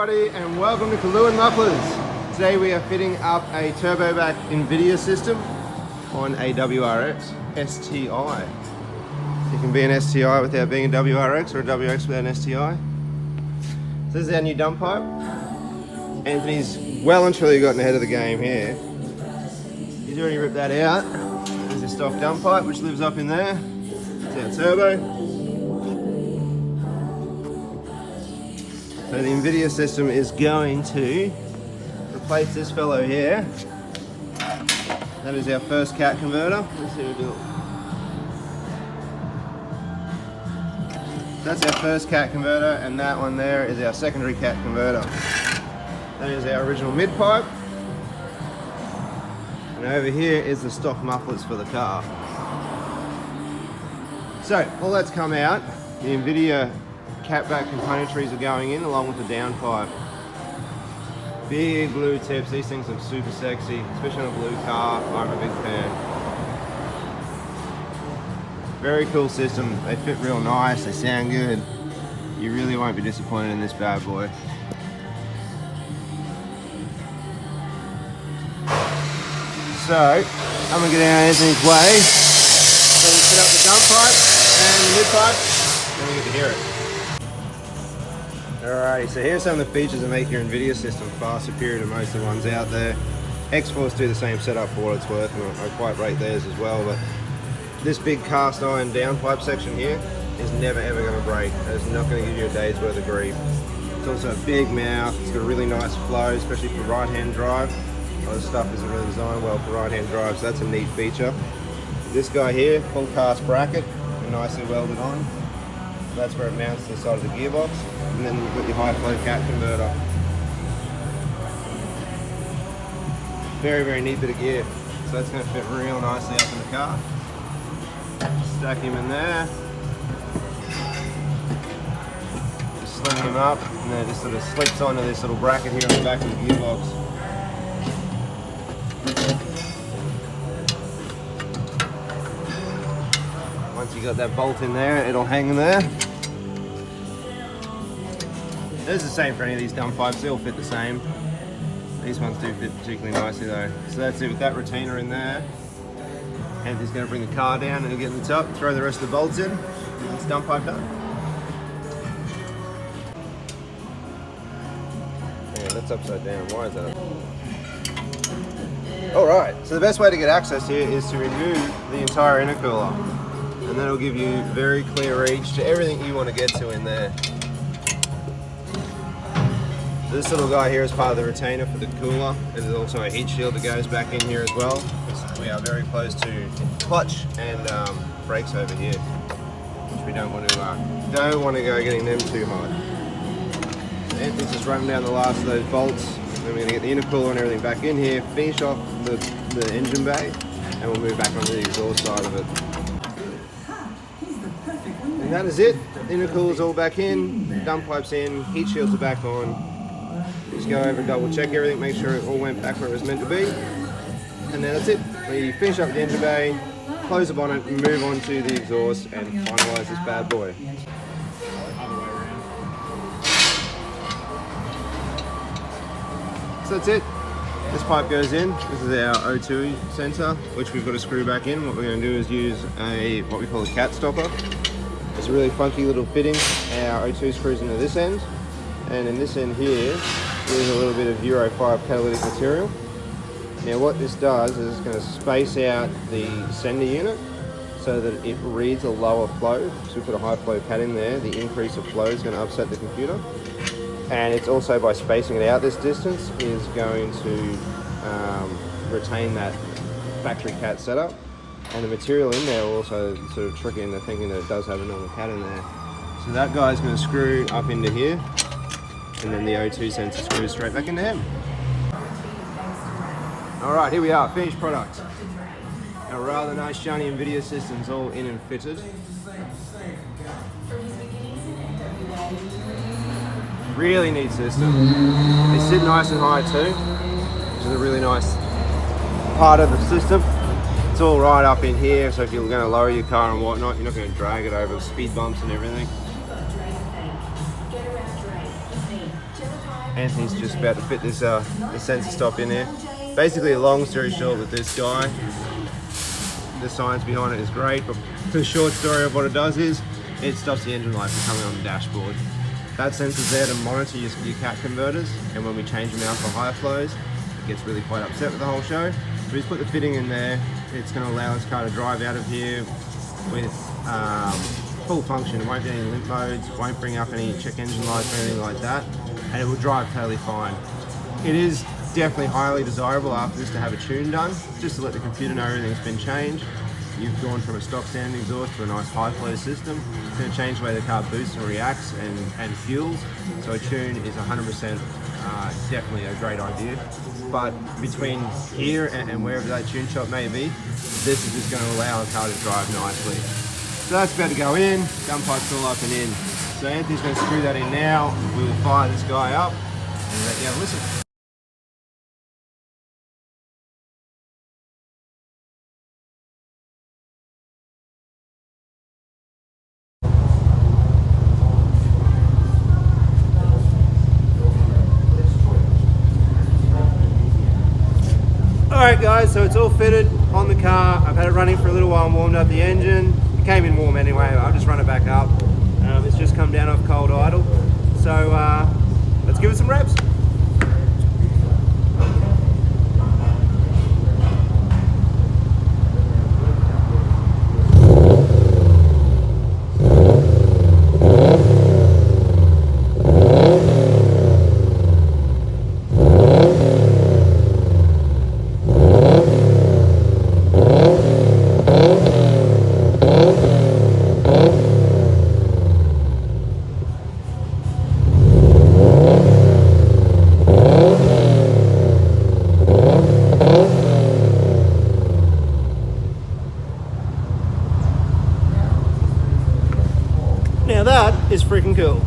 everybody and welcome to Kaluan Mufflers. Today we are fitting up a turboback Invidia system on a WRX STI. You can be an STI without being a WRX or a WRX without an STI. So this is our new dump pipe. Anthony's well and truly gotten ahead of the game here. He's already ripped that out. There's a stock dump pipe which lives up in there. It's our turbo. So the Invidia system is going to replace this fellow here. That is our first cat converter. Let's see what we do. That's our first cat converter, and that one there is our secondary cat converter. That is our original mid pipe. And over here is the stock mufflers for the car. So all that's come out. The Invidia catback componentries are going in along with the downpipe. Big blue tips, these things look super sexy, especially on a blue car. I'm a big fan. Very cool system, they fit real nice, they sound good. You really won't be disappointed in this bad boy. So, I'm going to get out Anthony's way. So we set up the dump pipe and the mid pipe, then we get to hear it. Alrighty, so here's some of the features that make your Invidia system far superior to most of the ones out there. X-Force do the same setup for what it's worth, and I quite rate theirs as well, but this big cast iron downpipe section here is never ever going to break. It's not going to give you a day's worth of grief. It's also a big mouth, it's got a really nice flow, especially for right-hand drive. A lot of stuff isn't really designed well for right-hand drive, so that's a neat feature. This guy here, full cast bracket, nicely welded on. That's where it mounts to the side of the gearbox, and then you've got your high flow cat converter. Very, very neat bit of gear. So that's going to fit real nicely up in the car. Stack him in there. Just sling him up, and then it just sort of slips onto this little bracket here on the back of the gearbox. Once you got that bolt in there, it'll hang there. It's the same for any of these dump pipes, they all fit the same. These ones do fit particularly nicely though. So that's it with that retainer in there. Anthony's going to bring the car down and he'll get in the top, throw the rest of the bolts in, and that's dump pipe done. Yeah, that's upside down. Why is that up? Alright, so the best way to get access here is to remove the entire intercooler. And that'll give you very clear reach to everything you want to get to in there. This little guy here is part of the retainer for the cooler. There's also a heat shield that goes back in here as well. We are very close to clutch and brakes over here, which we don't want to go getting them too hard. So Anthony's just running down the last of those bolts. Then we're going to get the intercooler and everything back in here, finish off the engine bay, and we'll move back onto the exhaust side of it. And that is it. The intercooler's all back in, dump pipe's in, heat shields are back on. Just go over and double check everything, make sure it all went back where it was meant to be. And then that's it. We finish up the engine bay, close the bonnet, and move on to the exhaust and finalise this bad boy. So that's it. This pipe goes in. This is our O2 sensor, which we've got to screw back in. What we're going to do is use what we call a cat stopper. It's a really funky little fitting. Our O2 screws into this end, and in this end here is a little bit of Euro 5 catalytic material. Now what this does is it's going to space out the sender unit so that it reads a lower flow. So we put a high flow pad in there, the increase of flow is going to upset the computer. And it's also, by spacing it out this distance, is going to retain that factory cat setup. And the material in there will also sort of trick you into thinking that it does have a normal cat in there. So that guy's going to screw up into here, and then the O2 sensor screws straight back into him. Alright, here we are, finished product. Our rather nice shiny Invidia system's all in and fitted. Really neat system. They sit nice and high too, which is a really nice part of the system. It's all right up in here, so if you're going to lower your car and whatnot, you're not going to drag it over speed bumps and everything. Anthony's just about to fit this the sensor stop in here. Basically, a long story short with this guy, the science behind it is great, but the short story of what it does is it stops the engine light from coming on the dashboard. That sensor's there to monitor your cat converters, and when we change them out for higher flows, it gets really quite upset with the whole show. So we just put the fitting in there. It's going to allow this car to drive out of here with full function. It won't be any limp modes, it won't bring up any check engine lights or anything like that, and it will drive totally fine. It is definitely highly desirable after this to have a tune done, just to let the computer know everything's been changed. You've gone from a stock standard exhaust to a nice high flow system. It's going to change the way the car boosts and reacts and fuels. So a tune is 100% definitely a great idea. But between here and wherever that tune shop may be, this is just going to allow the car to drive nicely. So that's about to go in, gun pipe's all up and in. So Anthony's going to screw that in now. We will fire this guy up and let you have a listen. Alright guys, so it's all fitted on the car. I've had it running for a little while and warmed up the engine. It came in warm anyway, I'll just run it back up. It's just come down off cold idle. So let's give it some reps. Now that is freaking cool.